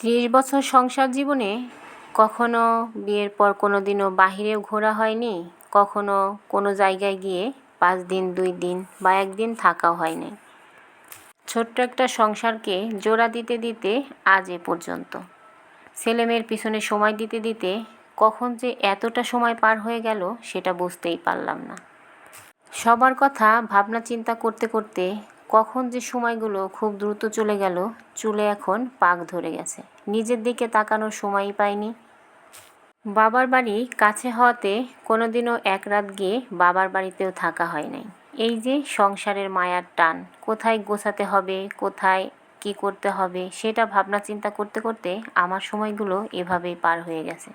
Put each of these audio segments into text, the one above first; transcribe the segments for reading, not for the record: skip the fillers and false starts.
30 বছর সংসার জীবনে কখনো বিয়ের পর কোনো দিনও বাহিরেও ঘোরা হয়নি, কখনো কোনো জায়গায় গিয়ে 5 দিন 2 দিন বা 1 দিন থাকাও হয়নি। ছোট্ট একটা সংসারকে জোড়া দিতে দিতে আজ এ পর্যন্ত। ছেলেমেয়ের পিছনে সময় দিতে দিতে কখন যে এতটা সময় পার হয়ে গেল সেটা বুঝতেই পারলাম না। সবার কথা ভাবনা চিন্তা করতে করতে কখন যে সময়গুলো খুব দ্রুত চলে গেল, চুলে এখন পাক ধরে গেছে, নিজের দিকে তাকানোর সময়ই পাইনি। বাবার বাড়ি কাছে হওয়াতে কোনোদিনও এক রাত গিয়ে বাবার বাড়িতেও থাকা হয় নাই। এই যে সংসারের মায়ার টান, কোথায় গোছাতে হবে, কোথায় কি করতে হবে সেটা ভাবনা চিন্তা করতে করতে আমার সময়গুলো এভাবেই পার হয়ে গেছে।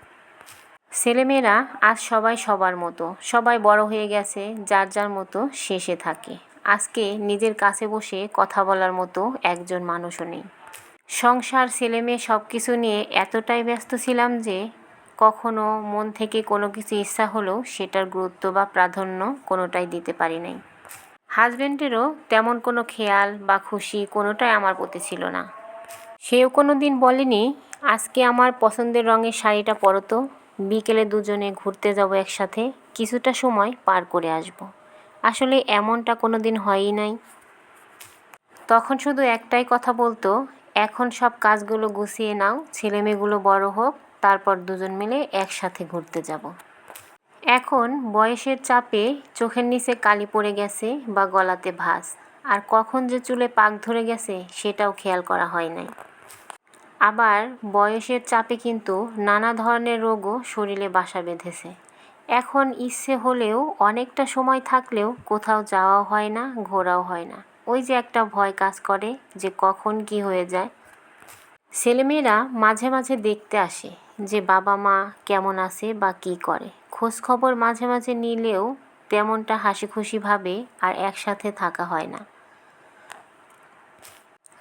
ছেলেমেয়েরা আজ সবাই সবার মতো, সবাই বড় হয়ে গেছে, যার যার মতো শেষে থাকে। আজকে নিজের কাছে বসে কথা বলার মতো একজন মানুষও নেই। সংসার, ছেলেমেয়ে সব কিছু নিয়ে এতটাই ব্যস্ত ছিলাম যে কখনো মন থেকে কোনো কিছু ইচ্ছা হলেও সেটার গুরুত্ব বা প্রাধান্য কোনোটাই দিতে পারি নাই। হাজব্যান্ডেরও তেমন কোনো খেয়াল বা খুশি কোনোটাই আমার প্রতি ছিল না। সেও কোনো দিন বলেনি, আজকে আমার পছন্দের রঙের শাড়িটা পরো তো, বিকেলে দুজনে ঘুরতে যাব একসাথে, কিছুটা সময় পার করে আসব। আসলে এমনটা কোনো দিন হয়ই নাই। তখন শুধু একটাই কথা বলতো, এখন সব কাজগুলো গুছিয়ে নাও, ছেলেমেয়েগুলো বড় হোক, তারপর দুজন মিলে একসাথে ঘুরতে যাব। এখন বয়সের চাপে চোখের নিচে কালি পড়ে গেছে বা গলাতে ভাঁজ, আর কখন যে চুলে পাক ধরে গেছে সেটাও খেয়াল করা হয় নাই। আবার বয়সের চাপে কিন্তু নানা ধরনের রোগও শরীরে বাসা বেঁধেছে। এখন ইচ্ছে হলেও অনেকটা সময় থাকলেও কোথাও যাওয়াও হয় না, ঘোরাও হয় না। ওই যে একটা ভয় কাজ করে যে কখন কি হয়ে যায়। ছেলেমেয়েরা মাঝে মাঝে দেখতে আসে যে বাবা মা কেমন আছে বা কী করে, খোঁজ খবর মাঝে মাঝে নিলেও তেমনটা হাসি খুশিভাবে আর একসাথে থাকা হয় না।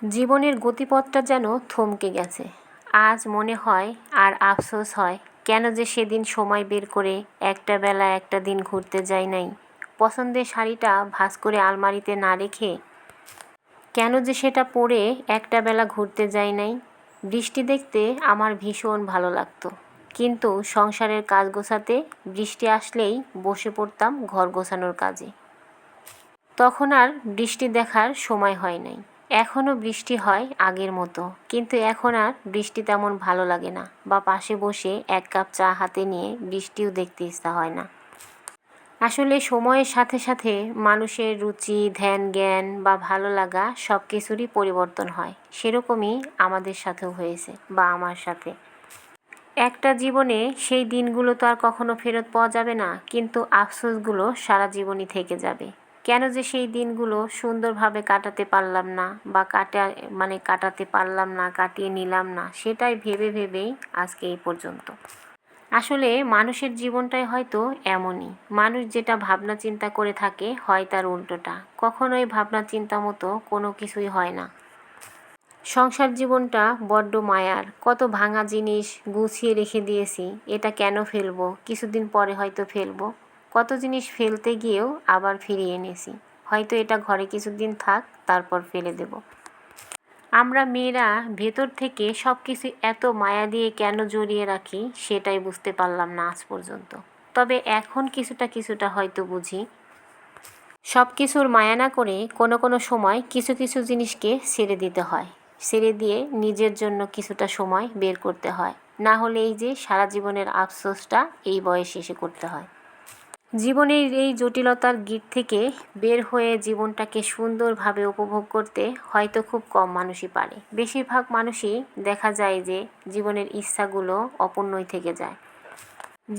জীবনের গতিপথটা যেন থমকে গেছে। আজ মনে হয় আর আফসোস হয়, কেন যে সেদিন সময় বের করে একটা বেলা একটা দিন ঘুরতে যাই নাই, পছন্দের শাড়িটা ভাঁজ করে আলমারিতে না রেখে কেন যে সেটা পরে একটা বেলা ঘুরতে যাই নাই। বৃষ্টি দেখতে আমার ভীষণ ভালো লাগতো, কিন্তু সংসারের কাজ গোছাতে বৃষ্টি আসলেই বসে পড়তাম ঘর গোছানোর কাজে। তখন আর বৃষ্টি দেখার সময় হয় নাই। এখনও বৃষ্টি হয় আগের মতো, কিন্তু এখন আর বৃষ্টি তেমন ভালো লাগে না, বা পাশে বসে 1 কাপ চা হাতে নিয়ে বৃষ্টিও দেখতে ইচ্ছা হয় না। আসলে সময়ের সাথে সাথে মানুষের রুচি, ধ্যান, জ্ঞান বা ভালো লাগা সব কিছুরই পরিবর্তন হয়। সেরকমই আমাদের সাথেও হয়েছে, বা আমার সাথে। একটা জীবনে সেই দিনগুলো তো আর কখনো ফেরত পাওয়া যাবে না, কিন্তু আফসোসগুলো সারা জীবনই থেকে যাবে। কেন যে সেই দিনগুলো সুন্দরভাবে কাটাতে পারলাম না, বা কাটাতে পারলাম না, কাটিয়ে নিলাম না, সেটাই ভেবে ভেবেই আজকে এই পর্যন্ত। আসলে মানুষের জীবনটাই হয়তো এমনই, মানুষ যেটা ভাবনা চিন্তা করে থাকে হয় তার উল্টোটা, কখনোই ভাবনা চিন্তা মতো কোনো কিছুই হয় না। সংসার জীবনটা বড্ড মায়ার, কত ভাঙা জিনিস গুছিয়ে রেখে দিয়েছি, এটা কেন ফেলবো, কিছুদিন পরে হয়তো ফেলবো। কত জিনিস ফেলতে গিয়েও আবার ফিরিয়ে এনেছি, হয়তো এটা ঘরে কিছুদিন থাক, তারপর ফেলে দেব। আমরা মেয়েরা ভেতর থেকে সব কিছু এত মায়া দিয়ে কেন জড়িয়ে রাখি সেটাই বুঝতে পারলাম না আজ পর্যন্ত। তবে এখন কিছুটা কিছুটা হয়তো বুঝি। সব কিছুর মায়া না করে কোনো কোনো সময় কিছু কিছু জিনিসকে ছেড়ে দিতে হয়, ছেড়ে দিয়ে নিজের জন্য কিছুটা সময় বের করতে হয়। না হলে এই যে সারা জীবনের আফসোসটা এই বয়সে এসে করতে হয়। জীবনের এই জটিলতার গিট থেকে বের হয়ে জীবনটাকে সুন্দরভাবে উপভোগ করতে হয়তো খুব কম মানুষই পারে। বেশিরভাগ মানুষই দেখা যায় যে জীবনের ইচ্ছাগুলো অপূর্ণই থেকে যায়।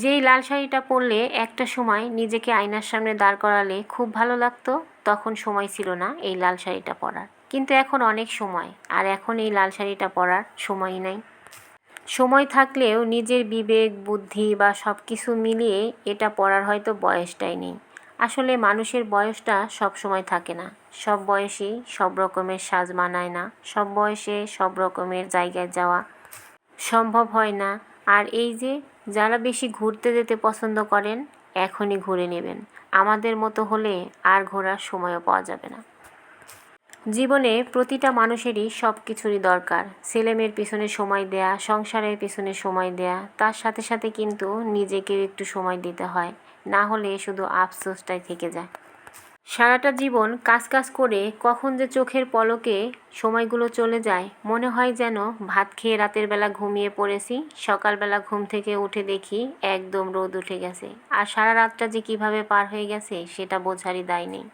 যেই লাল শাড়িটা পরলে একটা সময় নিজেকে আয়নার সামনে দাঁড় করালে খুব ভালো লাগতো, তখন সময় ছিল না এই লাল শাড়িটা পরার। কিন্তু এখন অনেক সময়, আর এখন এই লাল শাড়িটা পরার সময়ই নাই। সময় থাকলেও নিজের বিবেক, বুদ্ধি বা সব কিছু মিলিয়ে এটা পড়ার হয়তো বয়সটাই নেই। আসলে মানুষের বয়সটা সব সময় থাকে না, সব বয়সেই সব রকমের সাজ মানায় না, সব বয়সে সব রকমের জায়গায় যাওয়া সম্ভব হয় না। আর এই যে যারা বেশি ঘুরতে যেতে পছন্দ করেন, এখনই ঘুরে নেবেন, আমাদের মতো হলে আর ঘোরার সময়ও পাওয়া যাবে না। জীবনে প্রতিটা মানুষেরই সব কিছুরই দরকার। ছেলেমেয়ের পিছনে সময় দেয়া, সংসারের পিছনে সময় দেয়া, তার সাথে সাথে কিন্তু নিজেকেও একটু সময় দিতে হয়। না হলে শুধু আফসোসটাই থেকে যায়। সারাটা জীবন কাজ কাজ করে কখন যে চোখের পলকে সময়গুলো চলে যায়, মনে হয় যেন ভাত খেয়ে রাতের বেলা ঘুমিয়ে পড়েছি, সকালবেলা ঘুম থেকে উঠে দেখি একদম রোদ উঠে গেছে। আর সারা রাতটা যে কিভাবে পার হয়ে গেছে সেটা বোঝারই দায় নেই।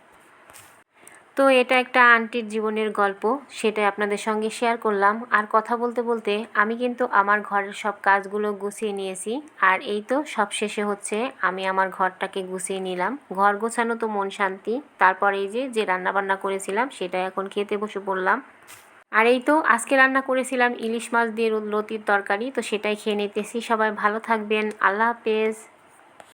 তো এটা একটা আন্টির জীবনের গল্প, সেটাই আপনাদের সঙ্গে শেয়ার করলাম। আর কথা বলতে বলতে আমি কিন্তু আমার ঘরের সব কাজগুলো গুছিয়ে নিয়েছি। আর এই তো সব শেষে হচ্ছে আমি আমার ঘরটাকে গুছিয়ে নিলাম। ঘর গোছানো তো মন শান্তি। তারপর এই যে রান্নাবান্না করেছিলাম সেটা এখন খেতে বসে পড়লাম। আর এই তো আজকে রান্না করেছিলাম ইলিশ মাছ দিয়ে লতির তরকারি, তো সেটাই খেয়ে নিতেছি। সবাই ভালো থাকবেন, আল্লাহ হাফেজ।